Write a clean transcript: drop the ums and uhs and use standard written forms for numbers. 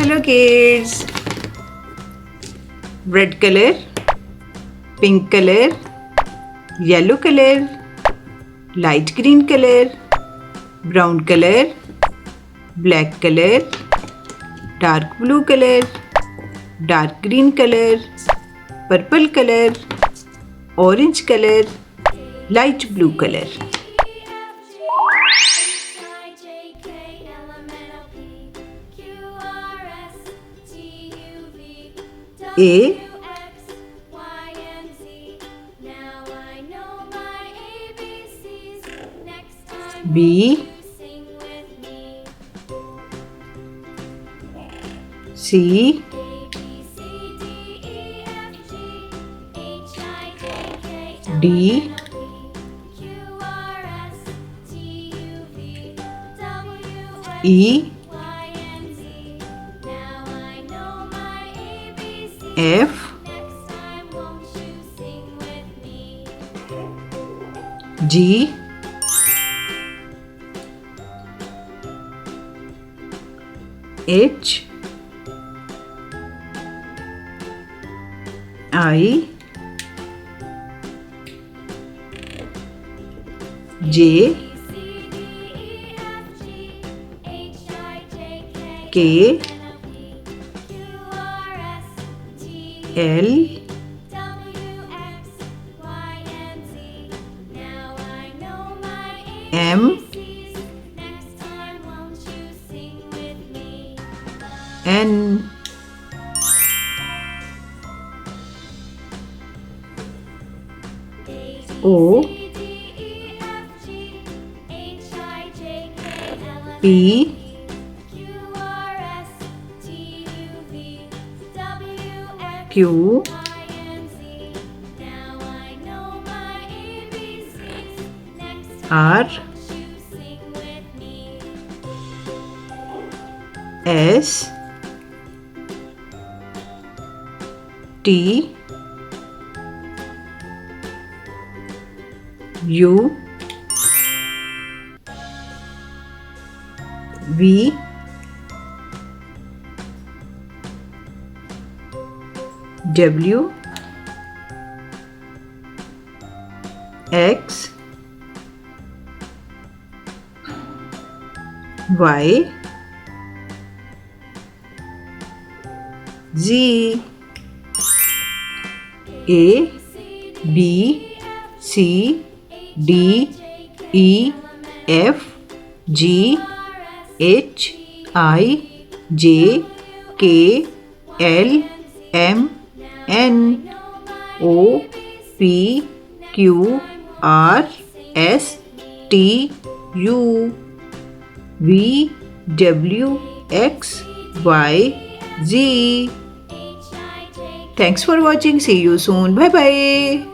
Hello kids. Red color, pink color, yellow color, light green color, brown color, black color, dark blue color, dark green color, purple color, orange color, light blue color. A, B, C, D, E, F, G, H, I, J, K, L, M, N, O, P, Q, R, S, T, U, V, W, X, Y, Z, A, B, C, D, E, F, G, H, I, J, K, L, M, N, O, P, Q, R, S, T, U, V, W, X, Y, Z. Thanks for watching. See you soon. Bye bye.